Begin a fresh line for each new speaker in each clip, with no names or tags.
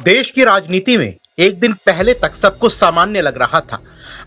देश की राजनीति में एक दिन पहले तक सब कुछ सामान्य लग रहा था।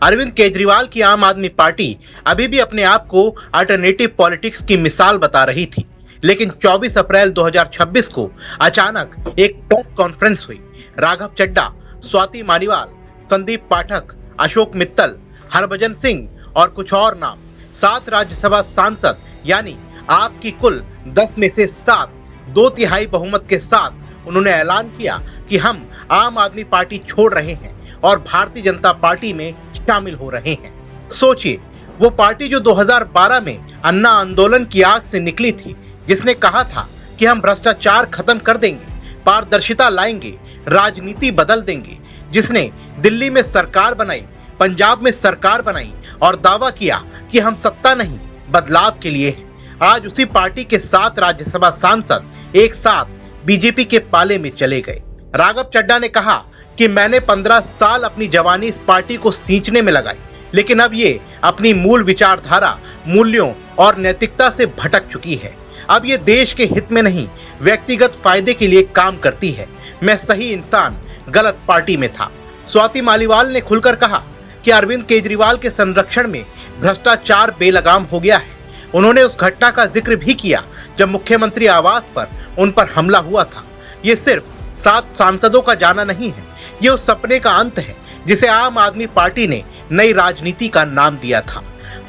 अरविंद केजरीवाल की आम आदमी पार्टी अभी भी अपने आप को अल्टरनेटिव पॉलिटिक्स की मिसाल बता रही थी, लेकिन 24 अप्रैल 2026 को अचानक एक प्रेस कॉन्फ्रेंस हुई। राघव चड्ढा, स्वाति मालीवाल, संदीप पाठक, अशोक मित्तल, हरभजन सिंह और कुछ और नाम 7 राज्यसभा सांसद यानी आपकी कुल 10 में से 7 2/3 बहुमत के साथ उन्होंने ऐलान किया कि हम आम आदमी पार्टी छोड़ रहे हैं और भारतीय जनता पार्टी में शामिल हो रहे हैं। सोचिए, वो पार्टी जो 2012 में अन्ना आंदोलन की आग से निकली थी, जिसने कहा था कि हम भ्रष्टाचार खत्म कर देंगे, पारदर्शिता लाएंगे, राजनीति बदल देंगे, जिसने दिल्ली में सरकार बनाई, पंजाब में सरकार बनाई और दावा किया कि हम सत्ता नहीं बदलाव के लिए हैं। आज उसी पार्टी के 7 राज्यसभा सांसद एक साथ बीजेपी के पाले में चले गए। राघव चड्ढा ने कहा कि मैंने 15 साल अपनी जवानी इस पार्टी को सींचने में लगाई, लेकिन अब ये अपनी मूल विचारधारा, मूल्यों और नैतिकता से भटक चुकी है। अब ये देश के हित में नहीं, व्यक्तिगत फायदे के लिए काम करती है। मैं सही इंसान गलत पार्टी में था। स्वाति मालीवाल ने खुलकर कहा कि अरविंद केजरीवाल के संरक्षण में भ्रष्टाचार बेलगाम हो गया है। उन्होंने उस घटना का जिक्र भी किया जब मुख्यमंत्री आवास पर उन पर हमला हुआ था। ये सिर्फ 7 सांसदों का जाना नहीं है, ये उस सपने का अंत है जिसे आम आदमी पार्टी ने नई राजनीति का नाम दिया था।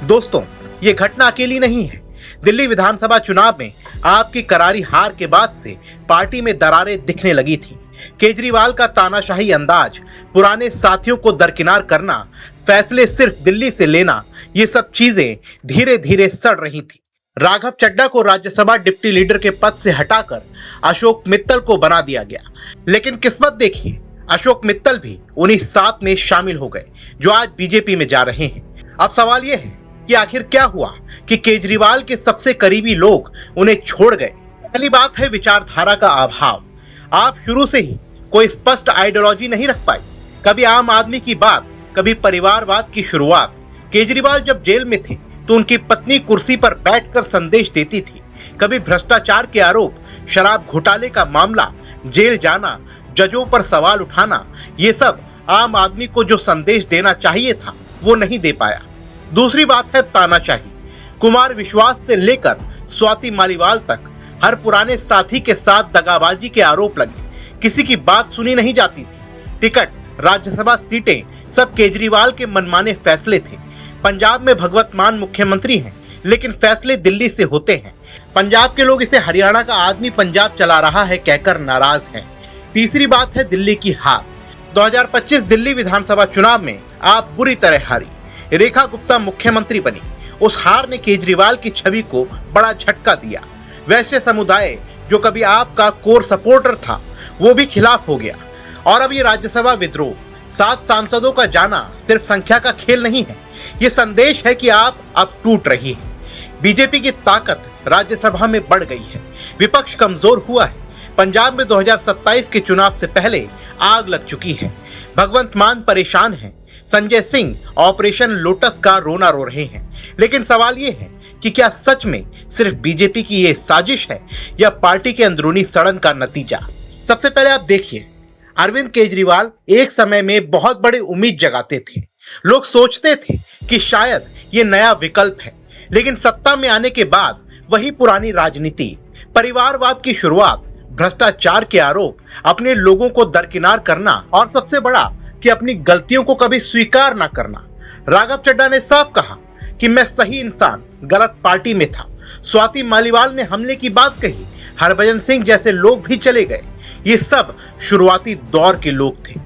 दोस्तों, ये घटना अकेली नहीं है। दिल्ली विधानसभा चुनाव में आपकी करारी हार के बाद से पार्टी में दरारें दिखने लगी थी। केजरीवाल का तानाशाही अंदाज, पुराने साथियों को दरकिनार करना, फैसले सिर्फ दिल्ली से लेना, ये सब चीजें धीरे धीरे सड़ रही थी। राघव चड्ढा को राज्यसभा डिप्टी लीडर के पद से हटाकर अशोक मित्तल को बना दिया गया, लेकिन किस्मत देखिए, अशोक मित्तल भी उन्हीं 7 में शामिल हो गए जो आज बीजेपी में जा रहे हैं। अब सवाल यह है कि आखिर क्या हुआ कि केजरीवाल के सबसे करीबी लोग उन्हें छोड़ गए। पहली बात है विचारधारा का अभाव। आप शुरू से ही कोई स्पष्ट आइडियोलॉजी नहीं रख पाए। कभी आम आदमी की बात, कभी परिवारवाद की शुरुआत। केजरीवाल जब जेल में थे तो उनकी पत्नी कुर्सी पर बैठकर संदेश देती थी। कभी भ्रष्टाचार के आरोप, शराब घोटाले का मामला, जेल जाना, जजों पर सवाल उठाना, ये सब आम आदमी को जो संदेश देना चाहिए था वो नहीं दे पाया। दूसरी बात है तानाशाही। कुमार विश्वास से लेकर स्वाति मालीवाल तक हर पुराने साथी के साथ दगाबाजी के आरोप लगे। किसी की बात सुनी नहीं जाती थी। टिकट, राज्यसभा सीटें सब केजरीवाल के मनमाने फैसले थे। पंजाब में भगवत मान मुख्यमंत्री हैं, लेकिन फैसले दिल्ली से होते हैं। पंजाब के लोग इसे हरियाणा का आदमी पंजाब चला रहा है कहकर नाराज हैं। तीसरी बात है दिल्ली की हार। 2025 दिल्ली विधानसभा चुनाव में आप बुरी तरह हारी। रेखा गुप्ता मुख्यमंत्री बनी। उस हार ने केजरीवाल की छवि को बड़ा झटका दिया। वैश्य समुदाय जो कभी आपका कोर सपोर्टर था, वो भी खिलाफ हो गया। और अब ये राज्यसभा विद्रोह, 7 सांसदों का जाना सिर्फ संख्या का खेल नहीं है, ये संदेश है कि आप अब टूट रही है। बीजेपी की ताकत राज्यसभा में बढ़ गई है, विपक्ष कमजोर हुआ है। पंजाब में 2027 के चुनाव से पहले आग लग चुकी है। भगवंत मान परेशान हैं। संजय सिंह ऑपरेशन लोटस का रोना रो रहे हैं। लेकिन सवाल ये है कि क्या सच में सिर्फ बीजेपी की ये साजिश है या पार्टी के अंदरूनी सड़न का नतीजा? सबसे पहले आप देखिए, अरविंद केजरीवाल एक समय में बहुत बड़ी उम्मीद जगाते थे। लोग सोचते थे कि शायद ये नया विकल्प है, लेकिन सत्ता में आने के बाद वही पुरानी राजनीति, परिवारवाद की शुरुआत, भ्रष्टाचार के आरोप, अपने लोगों को दरकिनार करना और सबसे बड़ा कि अपनी गलतियों को कभी स्वीकार ना करना। राघव चड्ढा ने साफ कहा कि मैं सही इंसान गलत पार्टी में था। स्वाति मालीवाल ने हमले की बात कही। हरभजन सिंह जैसे लोग भी चले गए। ये सब शुरुआती दौर के लोग थे।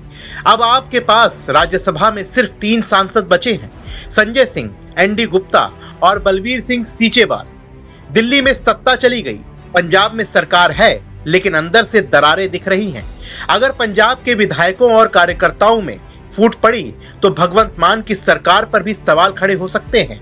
अब आपके पास राज्यसभा में सिर्फ 3 सांसद बचे हैं, संजय सिंह, एनडी गुप्ता और बलवीर सिंह सीचेवाल। दिल्ली में सत्ता चली गई, पंजाब में सरकार है, लेकिन अंदर से दरारें दिख रही हैं। अगर पंजाब के विधायकों और कार्यकर्ताओं में फूट पड़ी तो भगवंत मान की सरकार पर भी सवाल खड़े हो सकते हैं।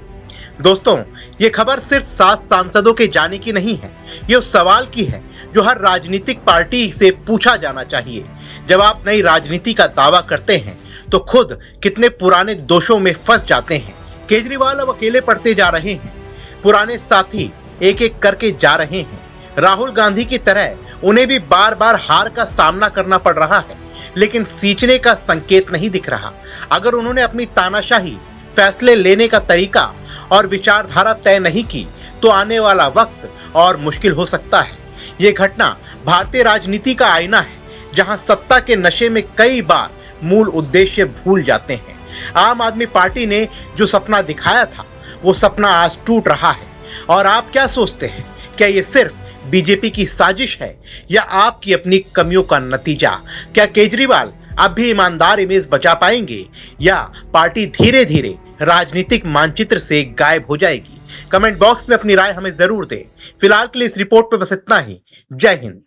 दोस्तों, ये खबर सिर्फ 7 सांसदों के जाने की नहीं है, ये उस सवाल की है जो हर राजनीतिक पार्टी से पूछा जाना चाहिए। जब आप नई राजनीति का दावा करते हैं तो खुद कितने पुराने दोषों में फंस जाते हैं। केजरीवाल अब अकेले पड़ते जा रहे हैं। पुराने साथी एक एक करके जा रहे हैं। राहुल गांधी की तरह उन्हें भी बार बार हार का सामना करना पड़ रहा है। लेकिन सींचने का संकेत नहीं दिख रहा। अगर उन्होंने अपनी तानाशाही, फैसले लेने का तरीका और विचारधारा तय नहीं की तो आने वाला वक्त और मुश्किल हो सकता है। ये घटना भारतीय राजनीति का आईना है, जहां सत्ता के नशे में कई बार मूल उद्देश्य भूल जाते हैं। आम आदमी पार्टी ने जो सपना दिखाया था वो सपना आज टूट रहा है। और आप क्या सोचते हैं, क्या ये सिर्फ बीजेपी की साजिश है या आपकी अपनी कमियों का नतीजा? क्या केजरीवाल अब भी ईमानदार इमेज बचा पाएंगे या पार्टी धीरे धीरे राजनीतिक मानचित्र से गायब हो जाएगी? कमेंट बॉक्स में अपनी राय हमें जरूर दें। फिलहाल के लिए इस रिपोर्ट पे बस इतना ही। जय हिंद।